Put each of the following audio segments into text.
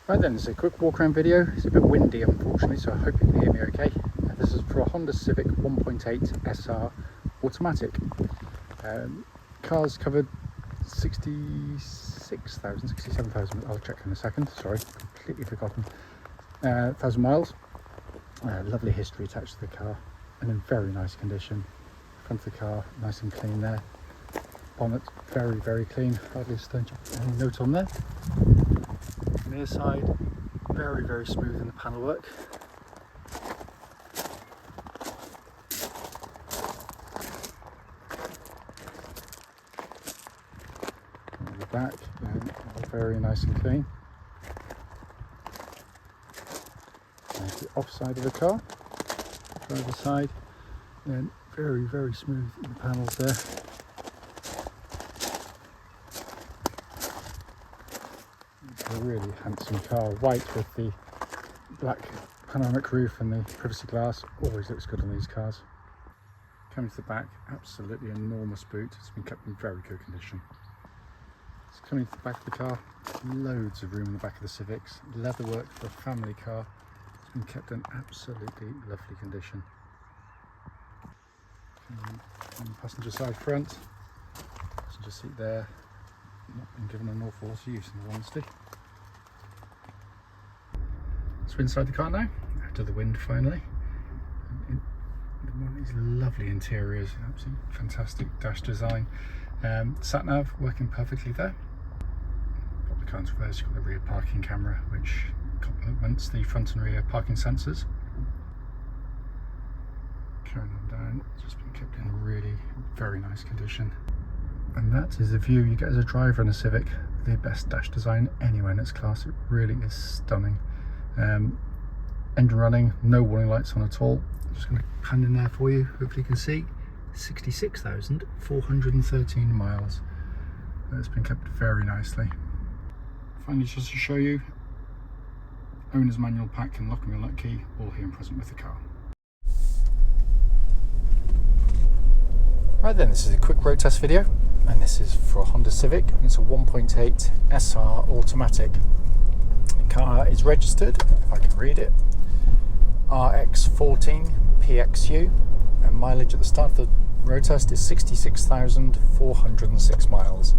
Right then, it's a quick walk around video. It's a bit windy unfortunately, so I hope you can hear me okay. This is for a Honda Civic 1.8 SR automatic. Car's covered 66,000, 67,000, I'll check in a second, sorry, completely forgotten. 1,000 miles. Lovely history attached to the car and in very nice condition. Front of the car, nice and clean there. Bonnet, very, very clean, hardly a stone chip. Any note on there. Near side, very, very smooth in the panel work. And the back, very nice and clean. And the off side of the car, driver side, and very, very smooth in the panels there. A really handsome car, white with the black panoramic roof and the privacy glass. Always looks good on these cars. Coming to the back, absolutely enormous boot. It's been kept in very good condition. It's coming to the back of the car, loads of room in the back of the Civics. Leatherwork for a family car. It's been kept in absolutely lovely condition. And passenger side front, passenger seat there. Not been given an awful lot of use in all honesty. So inside the car now, out of the wind finally. One of these lovely interiors, absolutely fantastic dash design. Sat nav working perfectly there. Got the counter reverse, you've got the rear parking camera which complements the front and rear parking sensors. Carrying on down, it's just been kept in really very nice condition. And that is the view you get as a driver in a Civic. The best dash design anywhere in its class. It really is stunning. Engine running, no warning lights on at all. I'm just going to pan in there for you. Hopefully you can see 66,413 miles. It's been kept very nicely. Finally, just to show you, owner's manual pack and lock and unlock key, all here and present with the car. Right then, this is a quick road test video. And this is for a Honda Civic, and it's a 1.8 SR automatic. The car is registered, if I can read it, RX14PXU, and mileage at the start of the road test is 66,406 miles.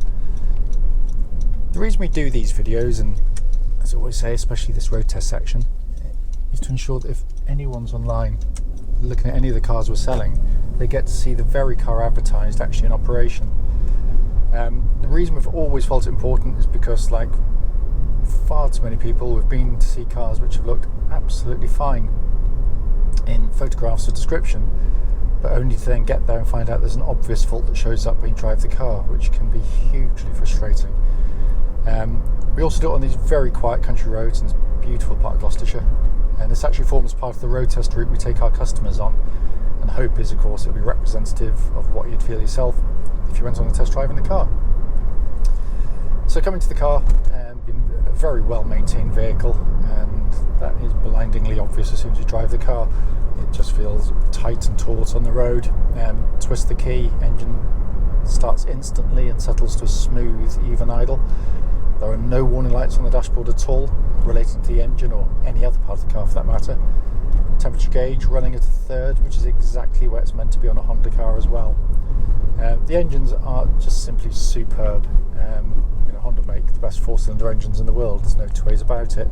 The reason we do these videos, and as I always say, especially this road test section, is to ensure that if anyone's online looking at any of the cars we're selling, they get to see the very car advertised actually in operation. The reason we've always felt it important is because, like far too many people, we've been to see cars which have looked absolutely fine in photographs or description, but only to then get there and find out there's an obvious fault that shows up when you drive the car, which can be hugely frustrating. We also do it on these very quiet country roads in this beautiful part of Gloucestershire, and this actually forms part of the road test route we take our customers on, and the hope is, of course, it'll be representative of what you'd feel yourself if you went on a test drive in the car. So coming to the car, being a very well maintained vehicle, and that is blindingly obvious as soon as you drive the car. It just feels tight and taut on the road. Twist the key, engine starts instantly and settles to a smooth, even idle. There are no warning lights on the dashboard at all relating to the engine or any other part of the car for that matter. Temperature gauge running at a third, which is exactly where it's meant to be on a Honda car as well. The engines are just simply superb. Honda make the best four-cylinder engines in the world, there's no two ways about it,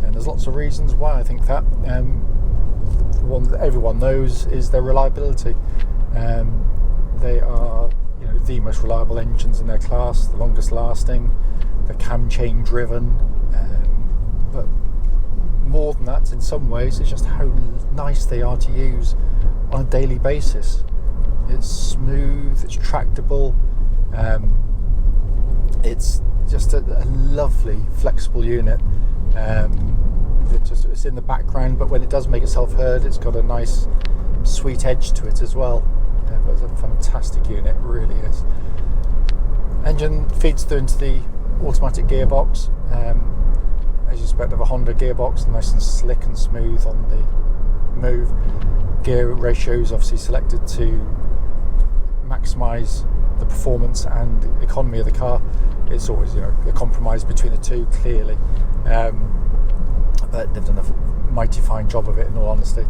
and there's lots of reasons why I think that. The one that everyone knows is their reliability. They are the most reliable engines in their class, the longest lasting, they're cam chain driven, but more than that, in some ways, it's just how nice they are to use on a daily basis. It's smooth, it's tractable, it's just a lovely flexible unit. It's in the background, but when it does make itself heard, it's got a nice sweet edge to it as well. But it's a fantastic unit, it really is. Engine feeds through into the automatic gearbox, as you expect of a Honda gearbox, nice and slick and smooth on the move. Gear ratios obviously selected to maximise the performance and economy of the car. It's always, a compromise between the two, clearly. But they've done a mighty fine job of it, in all honesty.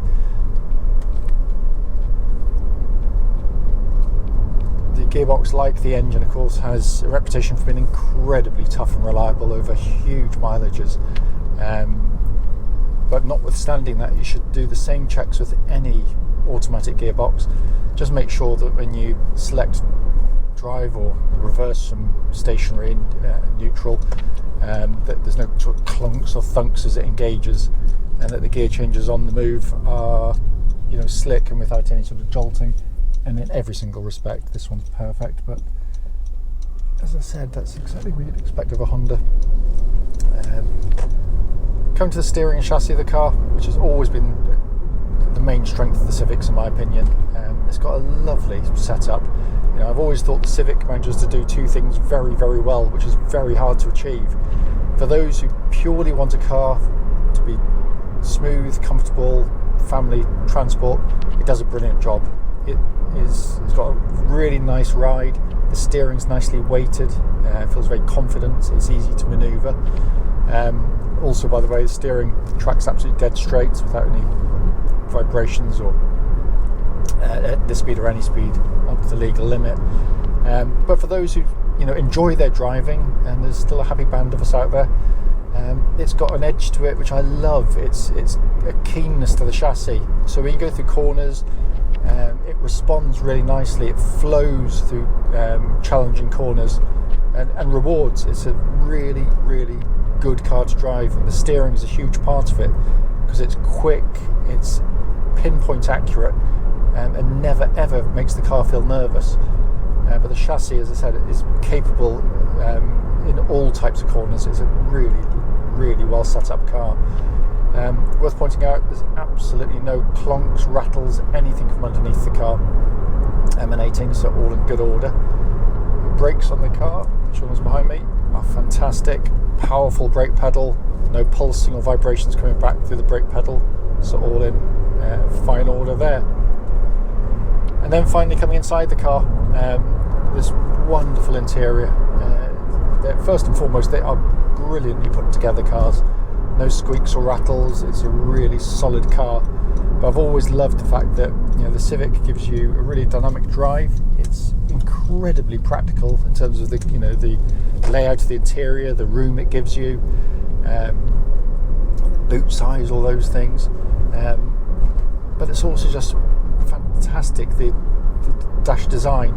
The gearbox, like the engine, of course, has a reputation for being incredibly tough and reliable over huge mileages. But notwithstanding that, you should do the same checks with any automatic gearbox. Just make sure that when you select drive or reverse from stationary in neutral, that there's no sort of clunks or thunks as it engages, and that the gear changes on the move are slick and without any sort of jolting. And in every single respect, this one's perfect. But as I said, that's exactly what you'd expect of a Honda. Coming to the steering and chassis of the car, which has always been the main strength of the Civics, in my opinion. It's got a lovely setup. I've always thought the Civic manages to do two things very, very well, which is very hard to achieve. For those who purely want a car to be smooth, comfortable, family transport, it does a brilliant job. It's got a really nice ride. The steering's nicely weighted. It feels very confident. It's easy to manoeuvre. Also, by the way, the steering track's absolutely dead straight without any vibrations or at this speed or any speed up to the legal limit. But for those who enjoy their driving, and there's still a happy band of us out there, it's got an edge to it which I love. It's a keenness to the chassis. So when you go through corners, it responds really nicely. It flows through challenging corners and rewards. It's a really, really good car to drive, and the steering is a huge part of it because it's quick, it's pinpoint accurate, and never ever makes the car feel nervous. But the chassis, as I said, is capable in all types of corners. It's a really, really well set up car. Worth pointing out, there's absolutely no clonks, rattles, anything from underneath the car emanating, so all in good order. Brakes on the car, which one was behind me, are fantastic. Powerful brake pedal, no pulsing or vibrations coming back through the brake pedal, so all in fine order there. And then finally coming inside the car, this wonderful interior. First and foremost, they are brilliantly put together cars. No squeaks or rattles. It's a really solid car. But I've always loved the fact that the Civic gives you a really dynamic drive. It's incredibly practical in terms of the layout of the interior, the room it gives you, boot size, all those things. But it's also just fantastic. The dash design,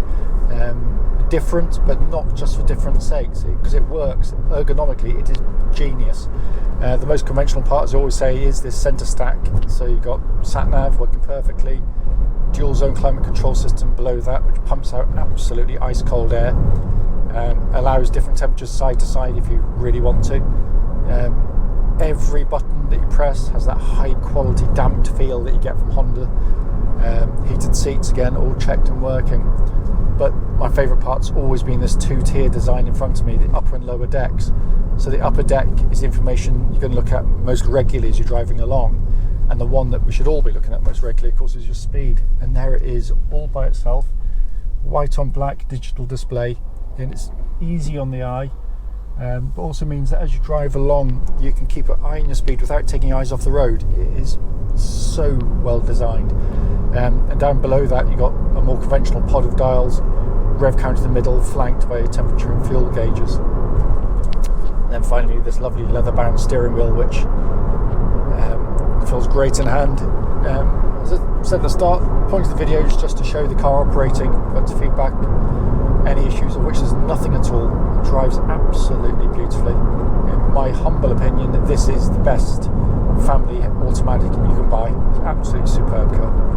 different, but not just for different sakes, because it works ergonomically. It is genius. The most conventional part, as I always say, is this centre stack. So you've got sat nav working perfectly, dual zone climate control system below that, which pumps out absolutely ice cold air, allows different temperatures side to side if you really want to. Every button that you press has that high quality damped feel that you get from Honda. Heated seats, again, all checked and working. But my favourite part's always been this two-tier design in front of me, the upper and lower decks. So the upper deck is the information you're going to look at most regularly as you're driving along, and the one that we should all be looking at most regularly, of course, is your speed. And there it is, all by itself, white on black digital display, and it's easy on the eye, but also means that as you drive along, you can keep an eye on your speed without taking your eyes off the road. It is so well designed. And down below that, you've got a more conventional pod of dials, rev counter in the middle, flanked by temperature and fuel gauges. And then finally, this lovely leather-bound steering wheel, which feels great in hand. As I said at the start, the point of the video is just to show the car operating, but to feedback any issues, of which there's nothing at all. It drives absolutely beautifully. In my humble opinion, this is the best family automatic you can buy. It's an absolutely superb car.